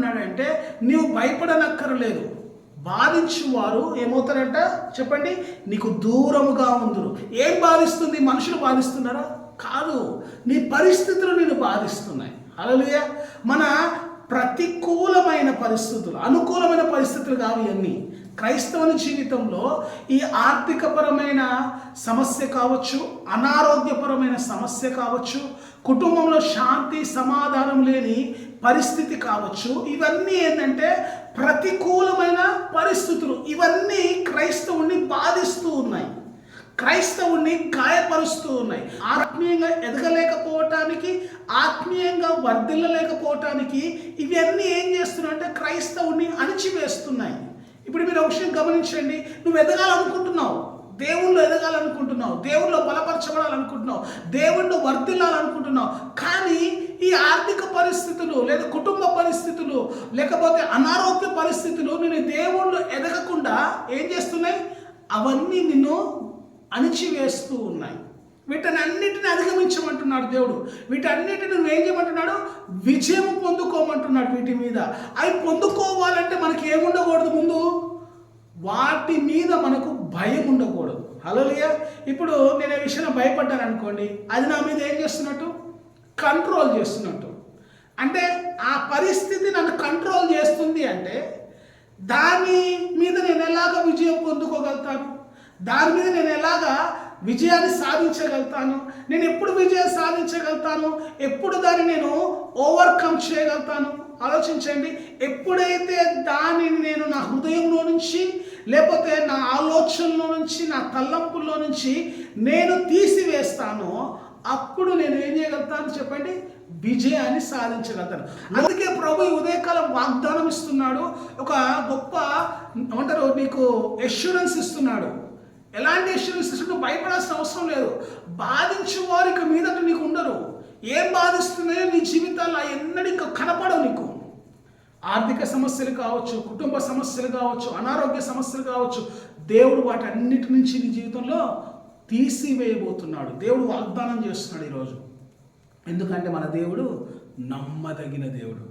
ఏమంటున్నాడంటే నీవు భయపడనక్కర్లేదు, బాధించువారు ఏమవుతారంట చెప్పండి, నీకు దూరముగా ఉందురు. ఏం బాధిస్తుంది? మనుషులు బాధిస్తున్నారా? కాదు, నీ పరిస్థితులు నిన్ను బాధిస్తున్నాయి. హల్లెలూయా. మన ప్రతికూలమైన పరిస్థితులు, అనుకూలమైన పరిస్థితులు కావు ఇవన్నీ. క్రైస్తవుని జీవితంలో ఈ ఆర్థికపరమైన సమస్య కావచ్చు, అనారోగ్యపరమైన సమస్య కావచ్చు, కుటుంబంలో శాంతి సమాధానం లేని పరిస్థితి కావచ్చు, ఇవన్నీ ఏంటంటే ప్రతికూలమైన పరిస్థితులు. ఇవన్నీ క్రైస్తవుని బాధిస్తూ ఉన్నాయి, క్రైస్తవుని గాయపరుస్తూ ఉన్నాయి. ఆత్మీయంగా ఎదగలేకపోవటానికి, ఆత్మీయంగా వర్ధిల్లలేకపోవటానికి ఇవన్నీ ఏం చేస్తున్నాయి అంటే క్రైస్తవుని అణిచివేస్తున్నాయి. ఇప్పుడు మీరు ఒక విషయం గమనించండి, నువ్వు ఎదగాలనుకుంటున్నావు, దేవుళ్ళు ఎదగాలనుకుంటున్నావు, దేవుళ్ళు బలపరచబడాలనుకుంటున్నావు, దేవుళ్ళు వర్ధిల్లాలనుకుంటున్నావు, కానీ ఈ ఆర్థిక పరిస్థితులు లేదా కుటుంబ పరిస్థితులు లేకపోతే అనారోగ్య పరిస్థితులు నిన్ను దేవుళ్ళు ఎదగకుండా ఏం చేస్తున్నాయి? అవన్నీ నిన్ను అణిచివేస్తూ ఉన్నాయి. వీటన్నిటిని అధిగమించమంటున్నాడు దేవుడు. వీటన్నిటిని నువ్వు ఏం చేయమంటున్నాడు? విజయం పొందుకోమంటున్నాడు వీటి మీద. అవి పొందుకోవాలంటే మనకి ఏముండకూడదు? ముందు వాటి మీద మనకు భయం ఉండకూడదు. హల్లెలూయా. ఇప్పుడు నేను ఈ విషయంలో భయపడ్డాను అనుకోండి, అది నా మీద ఏం చేస్తున్నట్టు? కంట్రోల్ చేస్తున్నట్టు. అంటే ఆ పరిస్థితి నన్ను కంట్రోల్ చేస్తుంది అంటే దాని మీద నేను ఎలాగ విజయం పొందుకోగలుగుతాను? దాని మీద నేను ఎలాగా విజయాన్ని సాధించగలుగుతాను? నేను ఎప్పుడు విజయం సాధించగలుగుతాను? ఎప్పుడు దాన్ని నేను ఓవర్కమ్ చేయగలుగుతాను? ఆలోచించండి. ఎప్పుడైతే దానిని నేను నా హృదయంలో నుంచి లేకపోతే నా ఆలోచనలో నుంచి నా తలంపుల్లో నుంచి నేను తీసివేస్తానో అప్పుడు నేను ఏం చేయగలుగుతాను చెప్పండి? విజయాన్ని సాధించగలుగుతాను. అందుకే ప్రభు ఈ ఉదయకాలం వాగ్దానం ఇస్తున్నాడు, ఒక గొప్ప ఏమంటారు నీకు ఎష్యూరెన్స్ ఇస్తున్నాడు. ఎలాంటి ఎష్యూరెన్స్ ఇస్తున్నాడు? భయపడాల్సిన అవసరం లేదు. బాధించే వారికి మీదట నీకు ఉండరు. ఏం బాధిస్తున్నాయో నీ జీవితాల్లో ఎన్నడూ ఇంకా కనపడవు నీకు. ఆర్థిక సమస్యలు కావచ్చు, కుటుంబ సమస్యలు కావచ్చు, అనారోగ్య సమస్యలు కావచ్చు, దేవుడు వాటన్నిటి నుంచి నీ జీవితంలో తీసివేయబోతున్నాడు. దేవుడు వాగ్దానం చేస్తున్నాడు ఈరోజు. ఎందుకంటే మన దేవుడు నమ్మదగిన దేవుడు.